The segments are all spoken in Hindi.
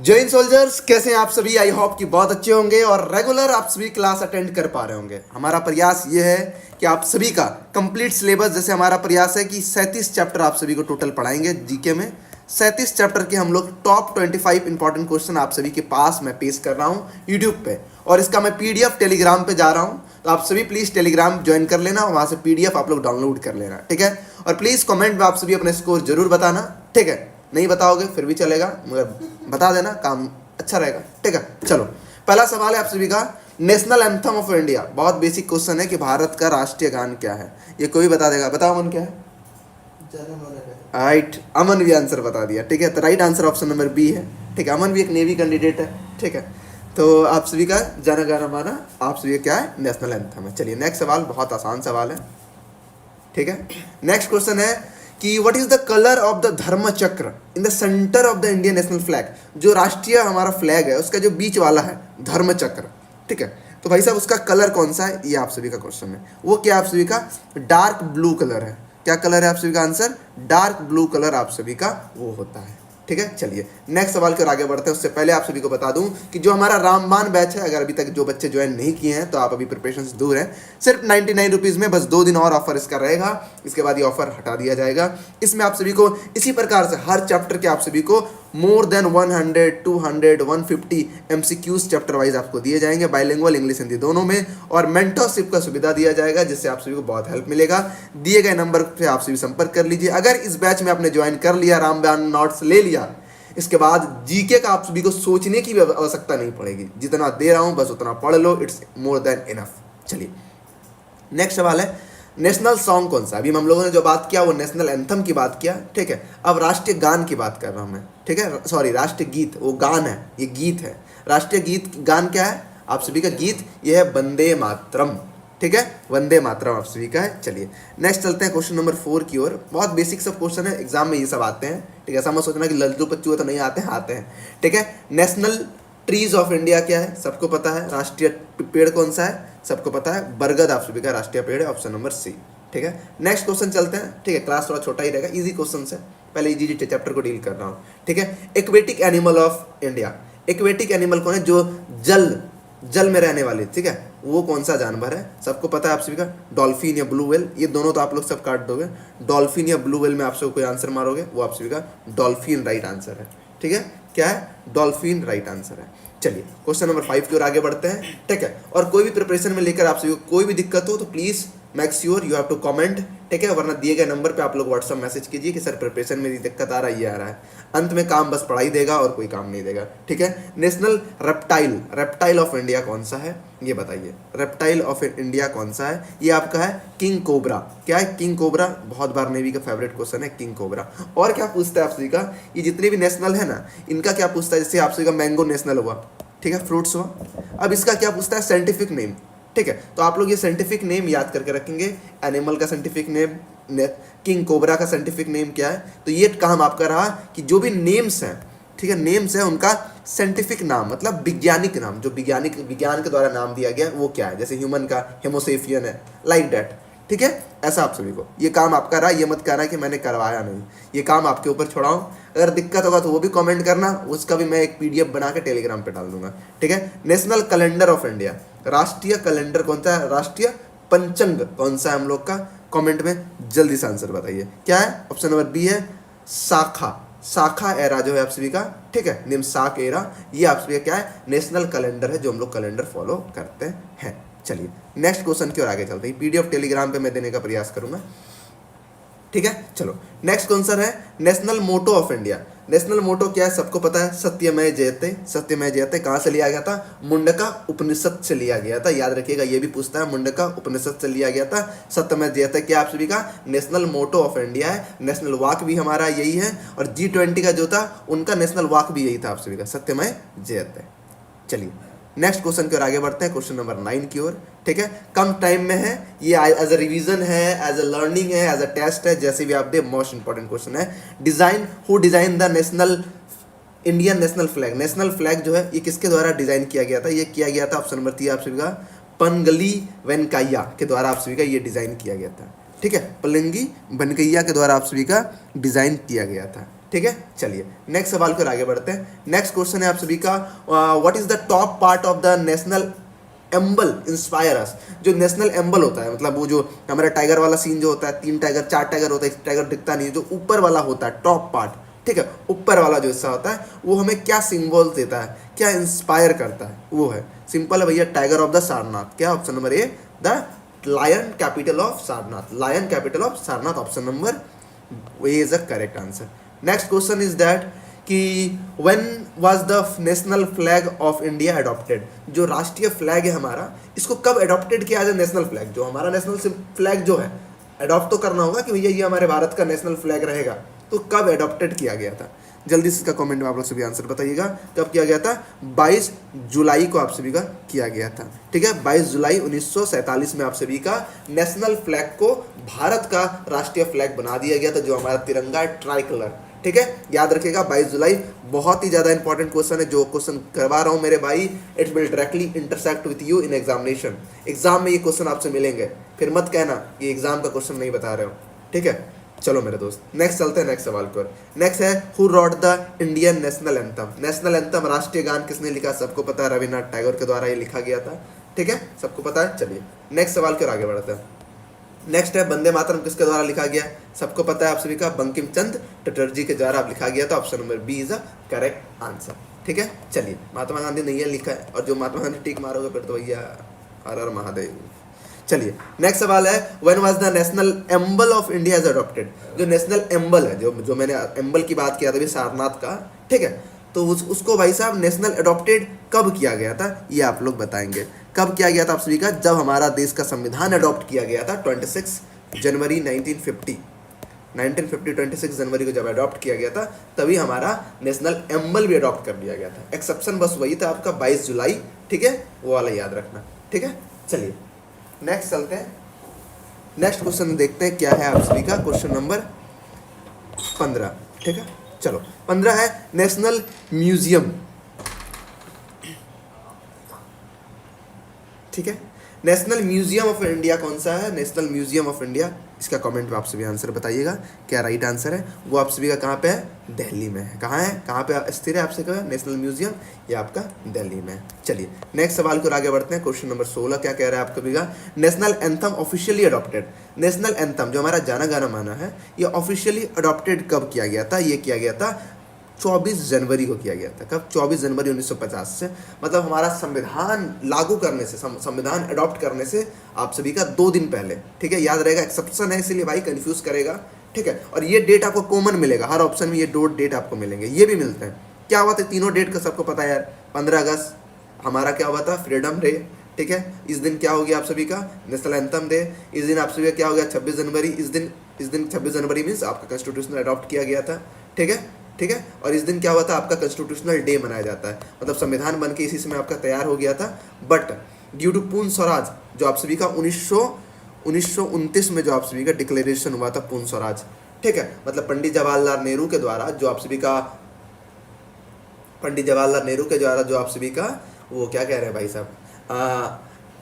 जय हिंद सोल्जर्स, कैसे हैं आप सभी। आई होप कि बहुत अच्छे होंगे और रेगुलर आप सभी क्लास अटेंड कर पा रहे होंगे। हमारा प्रयास ये है कि आप सभी का कंप्लीट सिलेबस, जैसे हमारा प्रयास है कि 37 चैप्टर आप सभी को टोटल पढ़ाएंगे जीके में। 37 चैप्टर के हम लोग टॉप 25 इंपॉर्टेंट क्वेश्चन आप सभी के पास मैं पेश कर रहा हूँ यूट्यूब पे, और इसका मैं पीडीएफ टेलीग्राम पे जा रहा हूँ। तो आप सभी प्लीज़ टेलीग्राम ज्वाइन कर लेना, वहाँ से पीडीएफ आप लोग डाउनलोड कर लेना, ठीक है। और प्लीज़ कमेंट में आप सभी अपने स्कोर जरूर बताना, ठीक है। नहीं बताओगे फिर भी चलेगा, मगर बता देना, काम अच्छा रहेगा, ठीक है। चलो, पहला सवाल है आप सभी का, नेशनल एंथम ऑफ इंडिया। बहुत बेसिक क्वेश्चन है कि भारत का राष्ट्रीय गान क्या है। ये कोई बता देगा, बताओ अमन क्या है। राइट, अमन भी आंसर बता दिया, ठीक है। तो right answer option number B है, ठीक है। अमन भी एक नेवी कैंडिडेट है, ठीक है। तो आप सभी का जन गण मन आप सभी का क्या है, नेशनल एंथम है। चलिए नेक्स्ट सवाल, बहुत आसान सवाल है, ठीक है। नेक्स्ट क्वेश्चन है कि what is the colour of the धर्म चक्र in the centre of the Indian national flag. जो राष्ट्रीय हमारा फ्लैग है उसका जो बीच वाला है धर्म चक्र, ठीक है। तो भाई साहब उसका कलर कौन सा है, ये आप सभी का क्वेश्चन है। वो क्या आप सभी का डार्क ब्लू कलर है। क्या कलर है आप सभी का आंसर, डार्क ब्लू कलर आप सभी का वो होता है, ठीक है। चलिए नेक्स्ट सवाल की ओर आगे बढ़ते हैं। उससे पहले आप सभी को बता दूं कि जो हमारा रामबाण बैच है, अगर अभी तक जो बच्चे ज्वाइन नहीं किए हैं तो आप अभी प्रिपरेशन से दूर हैं। सिर्फ 99 रुपीज़ में बस 2 दिन और ऑफर इसका रहेगा, इसके बाद ये ऑफर हटा दिया जाएगा। इसमें आप सभी को इसी प्रकार से हर चैप्टर के आप सभी को more than 100, 200, 150 MCQs chapter wise आपको दिए जाएंगे, बाइलिंगुअल इंग्लिश हिंदी दोनों में, और मेंटरशिप का सुविधा दिया जाएगा, जिससे आप सभी को बहुत हेल्प मिलेगा। दिए गए नंबर पे आप सभी संपर्क कर लीजिए। अगर इस बैच में आपने ज्वाइन कर लिया, रामबाण नोट्स ले लिया, इसके बाद जीके का आप सभी को सोचने की भी आवश्यकता नहीं पड़ेगी। जितना दे रहा हूं बस उतना पढ़ लो, इट्स मोर देन इनफ। चलिए नेक्स्ट सवाल है, नेशनल सॉन्ग कौन सा। अभी हम लोगों ने जो बात किया वो नेशनल एंथम की बात किया, ठीक है। अब राष्ट्रीय गान की बात कर रहा हूं मैं, ठीक है। सॉरी, राष्ट्रीय गीत, वो गान है, ये गीत है। राष्ट्रीय गीत गान क्या है आप सभी का, गीत ये है वंदे मातरम, ठीक है। वंदे मातरम आप सभी का है। चलिए नेक्स्ट चलते हैं क्वेश्चन नंबर 4 की ओर। बहुत बेसिक सब क्वेश्चन है, एग्जाम में ये सब आते हैं, ठीक है। ऐसा मत सोचना कि लल्लू पच्चू तो नहीं आते हैं, आते हैं, ठीक है। नेशनल ट्रीज ऑफ इंडिया क्या है, सबको पता है। राष्ट्रीय पेड़ कौन सा है, सबको पता है, बरगद आप सभी का राष्ट्रीय पेड़ है, ऑप्शन नंबर सी, ठीक है। नेक्स्ट क्वेश्चन चलते हैं, ठीक है। क्लास थोड़ा छोटा ही रहेगा, इजी क्वेश्चन है, पहले इजी चैप्टर को डील कर रहा हूँ, ठीक है। Aquatic animal of India. Aquatic animal कौन है, जो जल में रहने वाले, ठीक है, वो कौन सा जानवर है, सबको पता है आप सभी का, डॉल्फिन या ब्लू व्हेल। ये दोनों तो आप लोग सब काट दोगे, डॉल्फिन या ब्लू व्हेल में आप सब कोई आंसर मारोगे, वो आप सभी का डॉल्फिन राइट आंसर है, ठीक है। क्या है, डॉल्फिन राइट आंसर है। चलिए क्वेश्चन नंबर 5 की ओर आगे बढ़ते हैं, ठीक है। और कोई भी प्रिपरेशन में लेकर आप सभी को कोई भी दिक्कत हो तो please make sure you have to comment, ठीक है। वरना दिए गए नंबर पे आप लोग व्हाट्सअप मैसेज कीजिए कि सर प्रिपरेशन में दिक्कत आ रहा है, ये आ रहा है। अंत में काम बस पढ़ाई देगा और कोई काम नहीं देगा, ठीक है। नेशनल रेप्टाइल ऑफ इंडिया कौन सा है, ये बताइए। रेप्टाइल ऑफ इंडिया कौन सा है, ये आपका है किंग कोबरा। क्या है, किंग कोबरा। बहुत बार नेवी का फेवरेट क्वेश्चन है किंग कोबरा। और क्या पूछता है आप सभी का, ये जितने भी नेशनल है ना, इनका क्या पूछता है। जैसे आप सभी का मैंगो नेशनल हुआ, ठीक है, फ्रूट्स हुआ। अब इसका क्या पूछता है, साइंटिफिक नेम, ठीक है। तो आप लोग ये साइंटिफिक नेम याद करके रखेंगे। एनिमल का साइंटिफिक नेम, किंग कोबरा का साइंटिफिक नेम क्या है। तो ये काम आपका रहा कि जो भी नेम्स हैं, ठीक है, नेम्स है उनका साइंटिफिक नाम, मतलब वैज्ञानिक नाम, जो विज्ञान के द्वारा नाम दिया गया वो क्या है। जैसे ह्यूमन का हेमोसेफियन है, लाइक दैट, ठीक है। ऐसा आप सभी को ये काम आपका रहा, ये मत कहना कि मैंने करवाया नहीं, ये काम आपके ऊपर छोड़ाऊं। अगर दिक्कत होगा तो वो भी कमेंट करना, उसका भी मैं एक पीडीएफ बना के टेलीग्राम पे डाल दूंगा, ठीक है। नेशनल कैलेंडर ऑफ इंडिया, राष्ट्रीय कैलेंडर कौन सा है, राष्ट्रीय पंचांग कौन सा है हम लोग का, कमेंट में जल्दी से आंसर बताइए। क्या है, ऑप्शन नंबर बी है साखा एरा जो है आप सभी का, ठीक है, निम्न साख एरा, ये आप सभी का क्या है, नेशनल कैलेंडर है जो हम लोग कैलेंडर फॉलो करते हैं। चलिए नेक्स्ट क्वेश्चन की ओर आगे चलते हैं। पीडीएफ टेलीग्राम पे मैं देने का प्रयास करूंगा, ठीक है। चलो नेक्स्ट क्वेश्चन है, national motto of India. National motto क्या है, सबको पता है, सत्यमेव जयते। सत्यमेव जयते कहाँ से लिया गया था, मुंडका उपनिषद से लिया गया था। याद रखिएगा, ये भी पूछता है, मुंडका उपनिषद से लिया गया था सत्यमेव जयते। क्या आप सभी का नेशनल मोटो ऑफ इंडिया है। नेशनल वॉक भी हमारा यही है, और G20 का जो था उनका नेशनल वॉक भी यही था आप सभी का, सत्यमेव जयते। चलिए नेक्स्ट क्वेश्चन की ओर आगे बढ़ते हैं, क्वेश्चन नंबर 9 की ओर, ठीक है। कम टाइम में है ये, एज अ रिवीजन है, एज अ लर्निंग है, एज अ टेस्ट है, जैसे भी आप दे। मोस्ट इंपॉर्टेंट क्वेश्चन है, who design the national Indian national flag. National flag जो है ये किसके द्वारा डिजाइन किया गया था, ये किया गया था, ऑप्शन नंबर 3 आप सभी का पनगली वेंकैया के द्वारा आप सभी का ये डिजाइन किया गया था, ठीक है। पलंगी वेंकैया के द्वारा आप सभी का डिजाइन किया गया था, ठीक है, चलिए नेक्स्ट सवाल पर आगे बढ़ते हैं। नेक्स्ट क्वेश्चन है आप सभी का, what is the top part of the national एम्बल inspire अस। जो नेशनल एम्बल होता है, मतलब वो जो हमारा टाइगर वाला सीन जो होता है, 3 टाइगर 4 टाइगर होता है, एक टाइगर दिखता नहीं है, जो ऊपर वाला होता है टॉप पार्ट, ठीक है, ऊपर वाला जो हिस्सा होता है, वो हमें क्या सिंबल देता है, क्या इंस्पायर करता है, वो है सिंपल है भैया, टाइगर ऑफ द सारनाथ। क्या option number A, the lion capital of Sarnath, lion capital of Sarnath, option number A is the correct answer. Next question is that कि when was the national flag of India adopted. जो राष्ट्रीय फ्लैग है हमारा, इसको कब अडॉप्टेड किया जाए, नेशनल फ्लैग, जो हमारा नेशनल फ्लैग जो है, अडॉप्ट तो करना होगा कि भैया ये हमारे भारत का नेशनल फ्लैग रहेगा, तो कब अडॉप्टेड किया गया था। जल्दी से इसका कमेंट में आप लोग सभी आंसर बताइएगा, कब किया गया था। 22 जुलाई को आप सभी का किया गया था, ठीक है, 22 जुलाई 1947 में आप सभी का नेशनल फ्लैग को भारत का राष्ट्रीय फ्लैग बना दिया गया था, जो हमारा तिरंगा है, ट्राई कलर, ठीक है, याद रखिएगा 22 जुलाई। बहुत ही ज़्यादा इंपॉर्टेंट क्वेश्चन है, जो क्वेश्चन करवा रहा हूँ मेरे भाई, it will directly intersect with you in examination. Exam में ये क्वेश्चन आपसे मिलेंगे, फिर मत कहना कि एग्जाम का क्वेश्चन नहीं बता रहे हो, ठीक है। चलो मेरे दोस्त नेक्स्ट चलते हैं नेक्स्ट सवाल पर। नेक्स्ट है, who rot the Indian national anthem. National anthem, राष्ट्रीय गान, किसने लिखा, सबको पता है, रविन्द्रनाथ टैगोर के द्वारा ये लिखा गया था, ठीक है, सबको पता है। चलिए नेक्स्ट सवाल पर आगे बढ़ते हैं। नेक्स्ट है, वंदे मातरम किसके द्वारा लिखा गया, सबको पता है आप सभी का, बंकिम चंद्र चटर्जी के द्वारा लिखा गया था, option number B is a correct answer, ठीक है। चलिए महात्मा गांधी नहीं है लिखा है, और जो महात्मा गांधी टिक मारोगे फिर तो भैया हर हर महादेव। चलिए नेक्स्ट सवाल है, when was the national एम्बल of India is adopted. जो नेशनल एम्बल है, जो मैंने एम्बल की बात किया था सारनाथ का, ठीक है, तो उसको भाई साहब नेशनल अडॉप्टेड कब किया गया था, ये आप लोग बताएंगे। कब किया गया था आप सभी का, जब हमारा देश का संविधान अडॉप्ट किया गया था 26 जनवरी 1950, 26 जनवरी को जब अडॉप्ट किया गया था, तभी हमारा नेशनल एम्बल भी अडॉप्ट कर लिया गया था। एक्सेप्शन बस वही था आपका 22 जुलाई, ठीक है, वो वाला याद रखना, ठीक है। चलिए नेक्स्ट चलते हैं, नेक्स्ट क्वेश्चन देखते हैं क्या है आप सभी का, क्वेश्चन नंबर 15, ठीक है। चलो 15 है, नेशनल म्यूजियम, ठीक है, नेशनल म्यूजियम ऑफ इंडिया कौन सा है, नेशनल म्यूजियम ऑफ इंडिया, इसका कमेंट में आप सभी आंसर बताइएगा, क्या राइट आंसर है। वो आप सभी का कहाँ पे है, दिल्ली में है। कहाँ है, कहाँ पे स्थिर है आपसे कहा नेशनल म्यूजियम, ये आपका दिल्ली में है। चलिए नेक्स्ट सवाल को आगे बढ़ते हैं। क्वेश्चन नंबर 16 क्या कह रहा है आप सभी का, national anthem officially adopted. National anthem जो हमारा जाना गाना माना है, ये ऑफिशियली अडॉप्टेड कब किया गया था, ये किया गया था 24 जनवरी को किया गया था। कब, 24 जनवरी 1950 से, मतलब हमारा संविधान लागू करने से, संविधान अडॉप्ट करने से आप सभी का 2 दिन पहले, ठीक है, याद रहेगा, एक्सेप्शन है इसीलिए भाई कंफ्यूज करेगा, ठीक है। और ये डेट आपको कॉमन मिलेगा, हर ऑप्शन में ये 2 डेट आपको मिलेंगे, ये भी मिलते हैं। क्या हुआ था, तीनों डेट का सबको पता है यार। 15 अगस्त हमारा क्या हुआ था, फ्रीडम डे, ठीक है, इस दिन क्या हो गया आप सभी का, नेशनल एंथम डे। इस दिन आप सभी का क्या हो गया, 26 जनवरी, इस दिन 26 जनवरी मीन्स आपका कॉन्स्टिट्यूशन अडॉप्ट किया गया था, ठीक है, ठीक है। और इस दिन क्या हुआ था, आपका कॉन्स्टिट्यूशनल डे मनाया जाता है, मतलब संविधान बन के इसी समय आपका तैयार हो गया था। बट ड्यू टू पूर्ण स्वराज, जो आप सभी का 1929 में जो आप सभी का डिक्लेरेशन हुआ था पूर्ण स्वराज, ठीक है, मतलब पंडित जवाहरलाल नेहरू के द्वारा जो आप सभी का, पंडित जवाहरलाल नेहरू के द्वारा जो आप सभी का, वो क्या कह रहे हैं भाई साहब,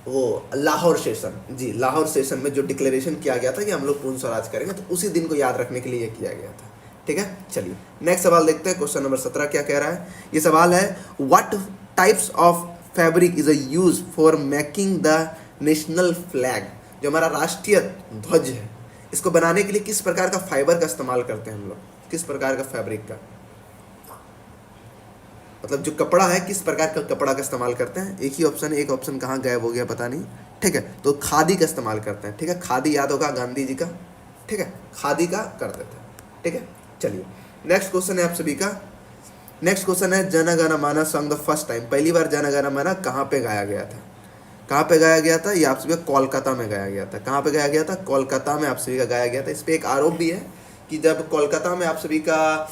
वो लाहौर सेशन, जी लाहौर सेशन में जो डिक्लेरेशन किया गया था कि हम लोग पूर्ण स्वराज करेंगे, तो उसी दिन को याद रखने के लिए ये किया गया था, ठीक है। चलिए नेक्स्ट सवाल देखते हैं, क्वेश्चन नंबर 17 क्या कह रहा है। ये सवाल है, what types of fabric is use for making the national flag. जो हमारा राष्ट्रीय ध्वज है, इसको बनाने के लिए किस प्रकार का फाइबर का इस्तेमाल करते हैं हम लोग, किस प्रकार का फैब्रिक का, मतलब जो कपड़ा है किस प्रकार का कपड़ा का इस्तेमाल करते हैं। एक ही ऑप्शन है, एक ऑप्शन कहाँ गायब हो गया पता नहीं, ठीक है, तो खादी का इस्तेमाल करते हैं, ठीक है, खादी याद होगा गांधी जी का, ठीक है, खादी का करते थे, ठीक है। चलिए नेक्स्ट क्वेश्चन है आप सभी का, नेक्स्ट क्वेश्चन है, जन गण मन सॉन्ग द फर्स्ट टाइम, पहली बार जन गण मन कहाँ पे गाया गया था, कहाँ पे गाया गया था, ये आप सभी का कोलकाता में गाया गया था। कहाँ पे गाया गया था, कोलकाता में आप सभी का गाया गया था। इस पर एक आरोप भी है कि जब कोलकाता में आप सभी का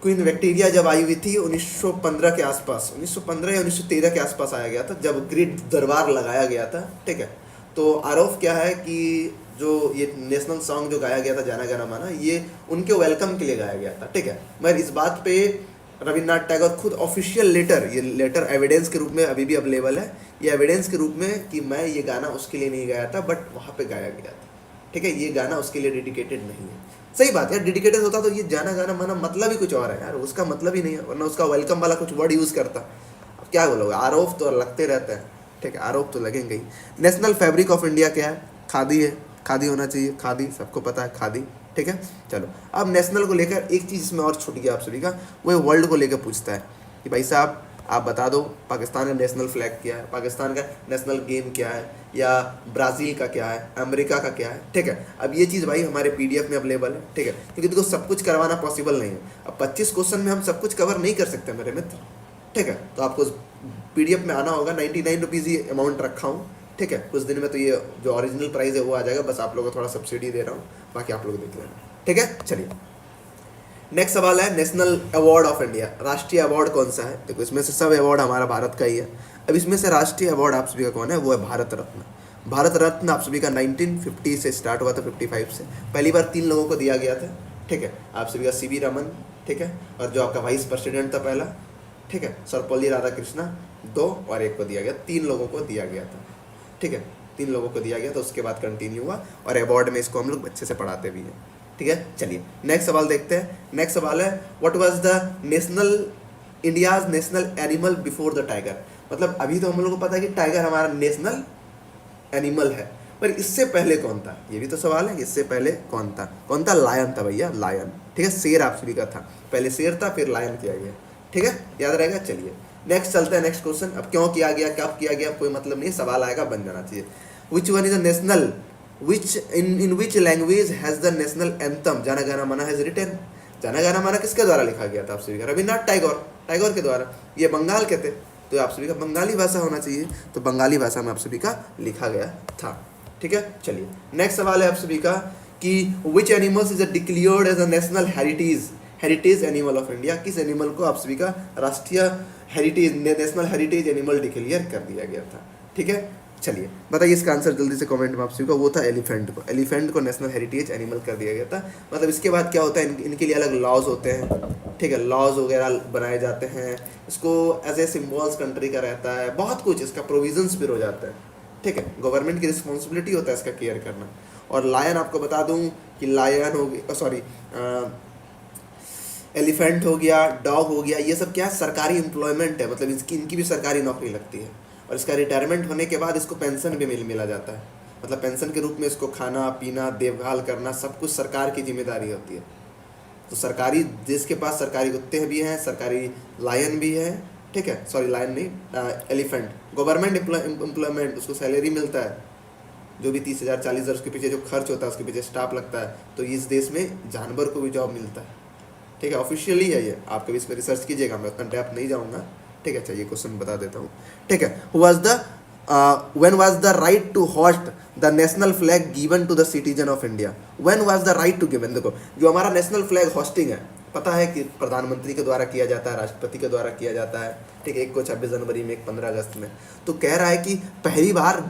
क्वीन विक्टोरिया जब आई हुई थी 1915 के आसपास, 1915 या 1913 के आसपास आया गया था, जब ग्रेट दरबार लगाया गया था, ठीक है। तो आरोप क्या है कि जो ये नेशनल सॉन्ग जो गाया गया था जाना गाना माना, ये उनके वेलकम के लिए गाया गया था, ठीक है। मगर इस बात पे रविन्द्रनाथ टैगोर खुद ऑफिशियल लेटर, ये लेटर एविडेंस के रूप में अभी भी अवेलेबल है, ये एविडेंस के रूप में कि मैं ये गाना उसके लिए नहीं गाया था, बट वहाँ पे गाया गया था, ठीक है, ये गाना उसके लिए डेडिकेटेड नहीं है। सही बात है, डेडिकेटेड होता तो ये जाना गाना माना मतलब ही कुछ और है यार, उसका मतलब ही नहीं है, वरना उसका वेलकम वाला कुछ वर्ड यूज़ करता। अब क्या बोलोगे, आरोप तो लगते रहते हैं, ठीक है, आरोप तो लगेंगे ही। नेशनल फैब्रिक ऑफ इंडिया क्या है? खादी है, खादी होना चाहिए, खादी सबको पता है, खादी, ठीक है। चलो अब नेशनल को लेकर एक चीज़ इसमें और छूट गया आप सभी का, वो वर्ल्ड को लेकर पूछता है कि भाई साहब आप बता दो पाकिस्तान का नेशनल फ्लैग क्या है, पाकिस्तान का नेशनल गेम क्या है, या ब्राज़ील का क्या है, अमेरिका का क्या है, ठीक है। अब ये चीज़ भाई हमारे पीडीएफ में अवेलेबल है, ठीक है, क्योंकि देखो सब कुछ करवाना पॉसिबल नहीं है। अब 25 क्वेश्चन में हम सब कुछ कवर नहीं कर सकते मेरे मित्र, ठीक है। तो आपको पीडीएफ में आना होगा, 99 रुपीज़ ही अमाउंट रखा हूँ, ठीक है। कुछ दिन में तो ये जो ओरिजिनल प्राइस है वो आ जाएगा, बस आप लोगों को थोड़ा सब्सिडी दे रहा हूँ, बाकी आप लोग देख लेना, ठीक है। चलिए नेक्स्ट सवाल है नेशनल अवार्ड ऑफ इंडिया, राष्ट्रीय अवार्ड कौन सा है? देखो इसमें से सब अवार्ड हमारा भारत का ही है। अब इसमें से राष्ट्रीय अवार्ड आप सभी का कौन है? वो है भारत रत्न। भारत रत्न आप सभी का 1950 से स्टार्ट हुआ था, 55 से पहली बार 3 लोगों को दिया गया था, ठीक है। आप सभी का सीवी रमन, ठीक है, और जो आपका वाइस प्रेसिडेंट था पहला, ठीक है, सर्वपल्ली राधाकृष्णन 2 और 1 को दिया गया, 3 लोगों को दिया गया था, ठीक है, 3 लोगों को दिया गया था। उसके बाद कंटिन्यू हुआ और अवार्ड में इसको हम लोग अच्छे से पढ़ाते भी हैं, ठीक है। चलिए नेक्स्ट सवाल देखते हैं। नेक्स्ट सवाल है what was the national India's national animal before the tiger. मतलब अभी तो हम लोगों को पता है कि टाइगर हमारा नेशनल एनिमल है, पर इससे पहले कौन था? ये भी तो सवाल है, इससे पहले कौन था? कौन था? लायन था भैया, लायन, ठीक है। शेर आप सभी का था, पहले शेर था फिर लायन किया गया, ठीक है, याद रहेगा। चलिए नेक्स्ट चलते हैं, नेक्स्ट क्वेश्चन। अब क्यों किया गया, कब किया गया, कोई मतलब नहीं, सवाल आएगा, बन जाना चाहिए। Which one is the national which in which language has the national anthem Jana Gana Mana has written? Jana Gana Mana किसके द्वारा लिखा गया था? आप सभी का रविन्द्रनाथ टैगोर, टैगोर के द्वारा। ये बंगाल के थे, तो आप सभी का बंगाली भाषा होना चाहिए, तो बंगाली भाषा में आप सभी का लिखा गया था, ठीक है। चलिए नेक्स्ट सवाल है आप सभी का कि which animals is declared as a national heritage animal of India. किस एनिमल को आप सभी का राष्ट्रीय heritage national heritage animal declare कर दिया गया था, ठीक है। चलिए बताइए इसका आंसर जल्दी से कमेंट में आप सभी को। वो था एलिफेंट को, एलिफेंट को नेशनल हेरिटेज एनिमल कर दिया गया था। मतलब इसके बाद क्या होता है, इनके लिए अलग लॉज होते हैं, ठीक है, लॉज वगैरह बनाए जाते हैं, इसको एज ए सिम्बॉल्स कंट्री का रहता है, बहुत कुछ इसका प्रोविजंस फिर हो जाता है, ठीक है। गवर्नमेंट की रिस्पॉन्सिबिलिटी होता है इसका केयर करना। और लायन आपको बता दूँ कि लायन हो गया, सॉरी एलिफेंट हो गया, डॉग हो गया, ये सब क्या है, सरकारी एम्प्लॉयमेंट है, मतलब इनकी भी सरकारी नौकरी लगती है। और इसका रिटायरमेंट होने के बाद इसको पेंशन भी मिला जाता है, मतलब पेंशन के रूप में इसको खाना पीना देखभाल करना सब कुछ सरकार की जिम्मेदारी होती है। तो सरकारी, जिसके पास सरकारी कुत्ते भी हैं, सरकारी लायन भी है, ठीक है, सॉरी लायन नहीं, एलिफेंट, गवर्नमेंट एम्प्लॉयमेंट, उसको सैलरी मिलता है, जो भी 30,000 40,000 उसके पीछे जो खर्च होता है, उसके पीछे स्टाफ लगता है। तो इस देश में जानवर को भी जॉब मिलता है, ठीक है, ऑफिशियली है ये, आप कभी इस पर रिसर्च कीजिएगा, मैं उतना डेप्थ नहीं जाऊँगा, ठीक है। चलिए क्वेश्चन बता देता हूँ, ठीक है। When was the right to host the national flag given to the citizen of India? When was the right to given? देखो जो हमारा नेशनल फ्लैग होस्टिंग है, पता है कि प्रधानमंत्री के द्वारा किया जाता है, राष्ट्रपति के द्वारा किया जाता है, ठीक है, एक को 26 जनवरी में, एक 15 अगस्त में। तो कह रहा है कि पहली बार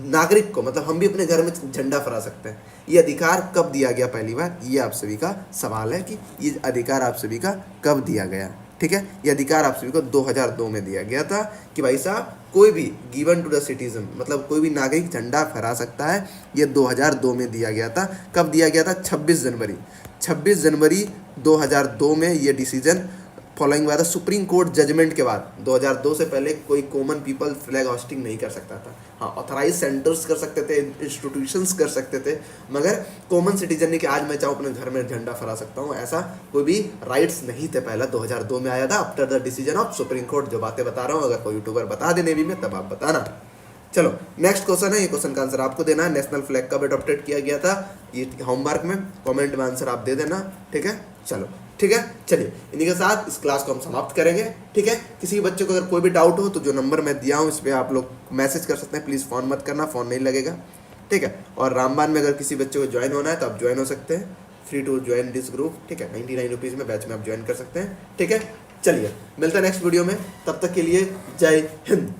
नागरिक को, मतलब हम भी अपने घर में झंडा फहरा सकते हैं, ये अधिकार कब दिया गया पहली बार? ये आप सभी का सवाल है कि ये अधिकार आप सभी का कब दिया गया, ठीक है। ये अधिकार आप सभी को 2002 में दिया गया था कि भाई साहब कोई भी गिवन टू द सिटीजन, मतलब कोई भी नागरिक झंडा फहरा सकता है। ये 2002 में दिया गया था। कब दिया गया था? 26 जनवरी 2002 में ये डिसीजन फॉलोइंग हुआ था सुप्रीम कोर्ट जजमेंट के बाद। 2002 से पहले कोई कॉमन पीपल फ्लैग होस्टिंग नहीं कर सकता था। हाँ, ऑथराइज सेंटर्स कर सकते थे, इंस्टीट्यूशंस कर सकते थे, मगर कॉमन सिटीजन ने कि आज मैं चाहूँ अपने घर में झंडा फहरा सकता हूँ, ऐसा कोई भी राइट्स नहीं थे। पहला 2002 में आया था after the decision of supreme court. जो बातें बता रहा हूँ अगर कोई यूट्यूबर बता दे नेवी में तब आप बताना। चलो नेक्स्ट क्वेश्चन है, ये क्वेश्चन का आंसर आपको देना है। नेशनल फ्लैग कब अडॉप्टेड किया गया था? ये होमवर्क में कमेंट में आंसर आप दे देना, ठीक है। चलो ठीक है, चलिए इन्हीं के साथ इस क्लास को हम समाप्त करेंगे, ठीक है। किसी बच्चे को अगर कोई भी डाउट हो तो जो नंबर मैं दिया हूँ इस पर आप लोग मैसेज कर सकते हैं। प्लीज़ फ़ोन मत करना, फ़ोन नहीं लगेगा, ठीक है। और रामबान में अगर किसी बच्चे को ज्वाइन होना है तो आप ज्वाइन हो सकते हैं, free to join this group, ठीक है। 99 रुपीज़ में बैच में आप ज्वाइन कर सकते हैं, ठीक है। चलिए मिलते हैं नेक्स्ट वीडियो में, तब तक के लिए जय हिंद।